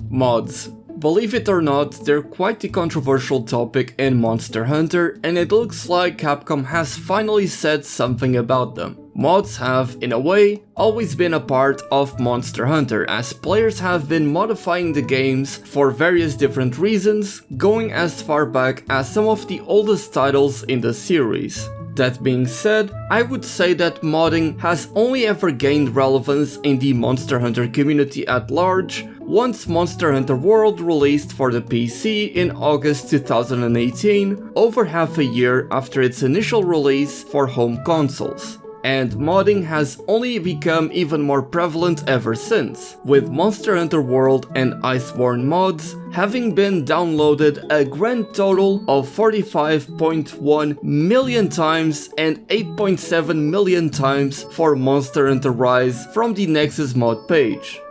Mods. Believe it or not, they're quite a controversial topic in Monster Hunter, and it looks like Capcom has finally said something about them. Mods have, in a way, always been a part of Monster Hunter, as players have been modifying the games for various different reasons, going as far back as some of the oldest titles in the series. That being said, I would say that modding has only ever gained relevance in the Monster Hunter community at large once Monster Hunter World released for the PC in August 2018, over half a year after its initial release for home consoles. And modding has only become even more prevalent ever since, with Monster Hunter World and Iceborne mods having been downloaded a grand total of 45.1 million times and 8.7 million times for Monster Hunter Rise from the Nexus mod page.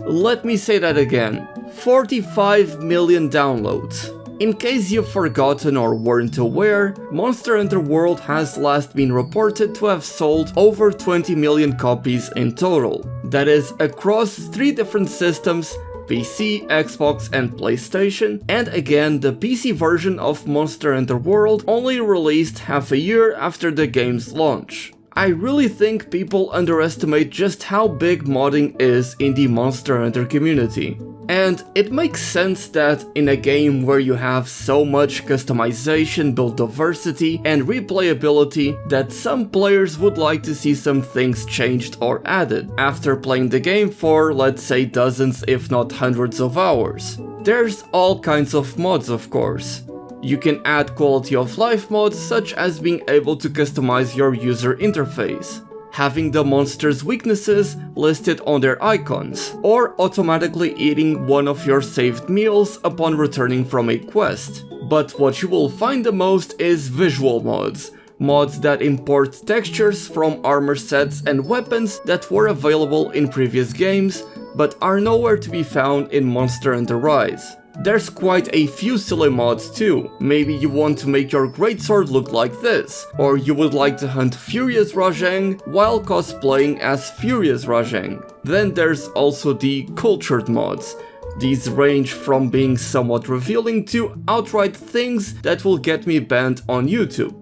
Let me say that again, 45 million downloads. In case you've forgotten or weren't aware, Monster Hunter World has last been reported to have sold over 20 million copies in total. That is across 3 different systems, PC, Xbox and PlayStation, and again the PC version of Monster Hunter World only released half a year after the game's launch. I really think people underestimate just how big modding is in the Monster Hunter community. And it makes sense that in a game where you have so much customization, build diversity and replayability that some players would like to see some things changed or added after playing the game for, let's say, dozens if not hundreds of hours. There's all kinds of mods, of course. You can add quality of life mods such as being able to customize your user interface, having the monster's weaknesses listed on their icons, or automatically eating one of your saved meals upon returning from a quest. But what you will find the most is visual mods. Mods that import textures from armor sets and weapons that were available in previous games, but are nowhere to be found in Monster Hunter Rise. There's quite a few silly mods too. Maybe you want to make your greatsword look like this, or you would like to hunt Furious Rajang while cosplaying as Furious Rajang. Then there's also the cultured mods. These range from being somewhat revealing to outright things that will get me banned on YouTube.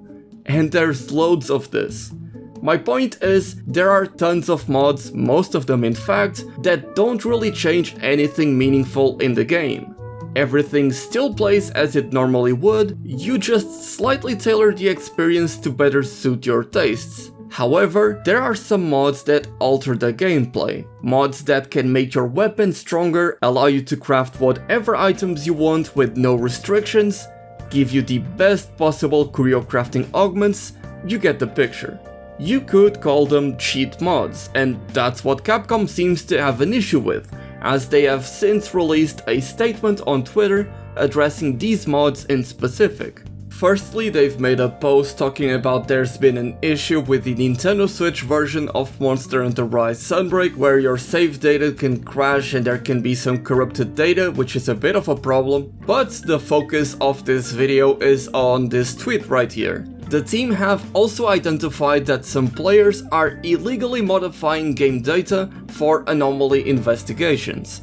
And there's loads of this. My point is, there are tons of mods, most of them in fact, that don't really change anything meaningful in the game. Everything still plays as it normally would, you just slightly tailor the experience to better suit your tastes. However, there are some mods that alter the gameplay. Mods that can make your weapon stronger, allow you to craft whatever items you want with no restrictions, give you the best possible choreography augments, you get the picture. You could call them cheat mods, and that's what Capcom seems to have an issue with, as they have since released a statement on Twitter addressing these mods in specific. Firstly, they've made a post talking about there's been an issue with the Nintendo Switch version of Monster Hunter Rise Sunbreak where your save data can crash and there can be some corrupted data, which is a bit of a problem. But the focus of this video is on this tweet right here. The team have also identified that some players are illegally modifying game data for anomaly investigations.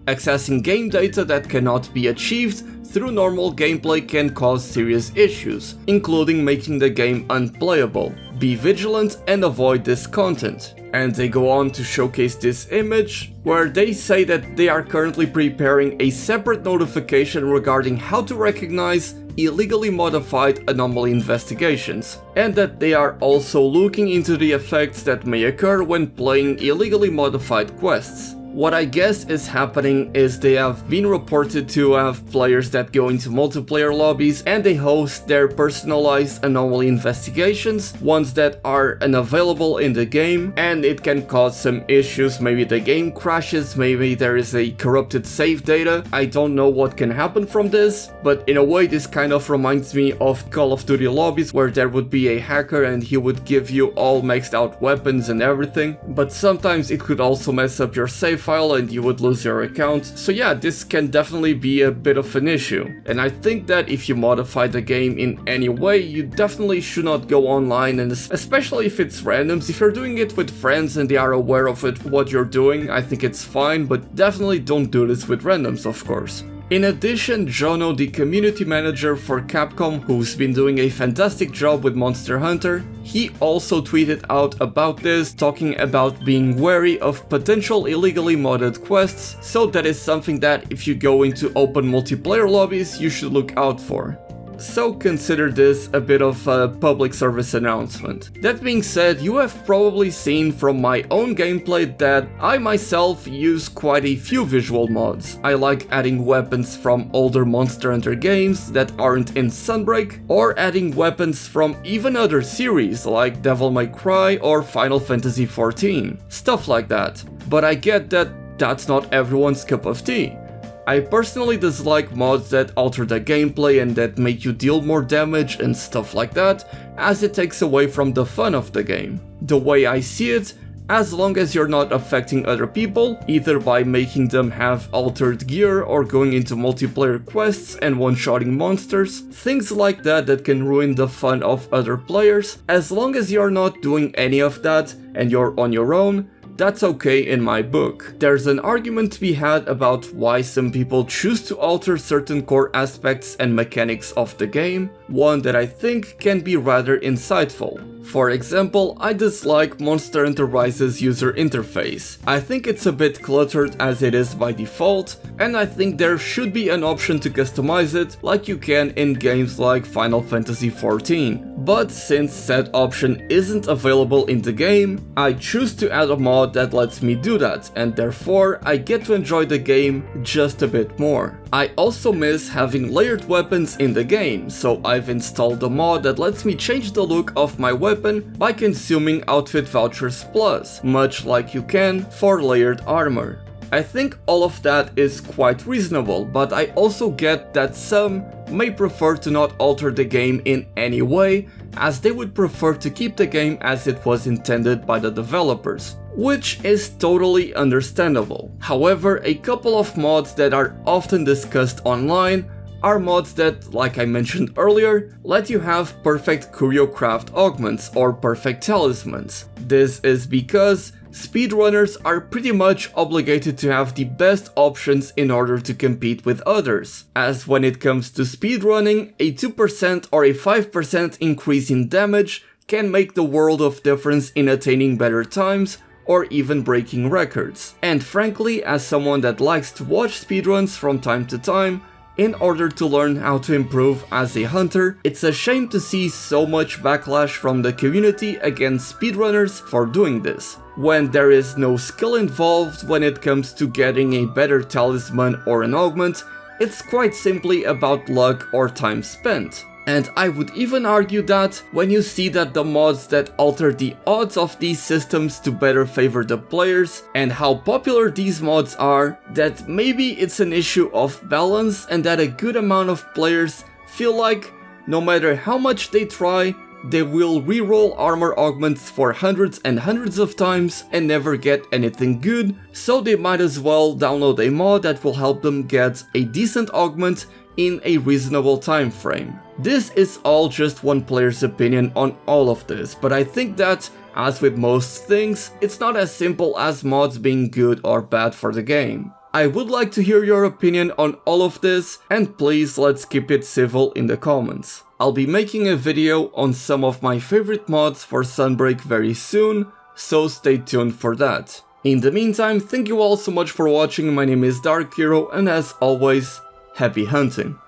Accessing game data that cannot be achieved through normal gameplay can cause serious issues, including making the game unplayable. Be vigilant and avoid this content. And they go on to showcase this image, where they say that they are currently preparing a separate notification regarding how to recognize illegally modified anomaly investigations, and that they are also looking into the effects that may occur when playing illegally modified quests. What I guess is happening is they have been reported to have players that go into multiplayer lobbies and they host their personalized anomaly investigations, ones that are unavailable in the game, and it can cause some issues. Maybe the game crashes, maybe there is a corrupted save data. I don't know what can happen from this, but in a way this kind of reminds me of Call of Duty lobbies where there would be a hacker and he would give you all maxed out weapons and everything, but sometimes it could also mess up your save file and you would lose your account, so yeah, this can definitely be a bit of an issue. And I think that if you modify the game in any way, you definitely should not go online, and especially if it's randoms. If you're doing it with friends and they are aware of it, what you're doing, I think it's fine, but definitely don't do this with randoms, of course. In addition, Jono, the community manager for Capcom, who's been doing a fantastic job with Monster Hunter, he also tweeted out about this, talking about being wary of potential illegally modded quests, so that is something that if you go into open multiplayer lobbies, you should look out for. So consider this a bit of a public service announcement. That being said, you have probably seen from my own gameplay that I myself use quite a few visual mods. I like adding weapons from older Monster Hunter games that aren't in Sunbreak, or adding weapons from even other series like Devil May Cry or Final Fantasy XIV. Stuff like that. But I get that that's not everyone's cup of tea. I personally dislike mods that alter the gameplay and that make you deal more damage and stuff like that, as it takes away from the fun of the game. The way I see it, as long as you're not affecting other people, either by making them have altered gear or going into multiplayer quests and one-shotting monsters, things like that that can ruin the fun of other players, as long as you're not doing any of that and you're on your own, that's okay in my book. There's an argument to be had about why some people choose to alter certain core aspects and mechanics of the game, one that I think can be rather insightful. For example, I dislike Monster Hunter Rise's user interface. I think it's a bit cluttered as it is by default, and I think there should be an option to customize it like you can in games like Final Fantasy XIV. But since said option isn't available in the game, I choose to add a mod that lets me do that, and therefore I get to enjoy the game just a bit more. I also miss having layered weapons in the game, so I've installed a mod that lets me change the look of my weapon by consuming outfit vouchers plus, much like you can for layered armor. I think all of that is quite reasonable, but I also get that some may prefer to not alter the game in any way, as they would prefer to keep the game as it was intended by the developers, which is totally understandable. However, a couple of mods that are often discussed online are mods that, like I mentioned earlier, let you have perfect choreographed augments or perfect talismans. This is because speedrunners are pretty much obligated to have the best options in order to compete with others, as when it comes to speedrunning, a 2% or a 5% increase in damage can make the world of difference in attaining better times or even breaking records. And frankly, as someone that likes to watch speedruns from time to time, in order to learn how to improve as a hunter, it's a shame to see so much backlash from the community against speedrunners for doing this, when there is no skill involved when it comes to getting a better talisman or an augment. It's quite simply about luck or time spent. And I would even argue that when you see that the mods that alter the odds of these systems to better favor the players and how popular these mods are, that maybe it's an issue of balance and that a good amount of players feel like no matter how much they try, they will reroll armor augments for hundreds and hundreds of times and never get anything good, so they might as well download a mod that will help them get a decent augment in a reasonable time frame. This is all just one player's opinion on all of this, but I think that, as with most things, it's not as simple as mods being good or bad for the game. I would like to hear your opinion on all of this, and please let's keep it civil in the comments. I'll be making a video on some of my favorite mods for Sunbreak very soon, so stay tuned for that. In the meantime, thank you all so much for watching. My name is Dark Hero, and as always, happy hunting.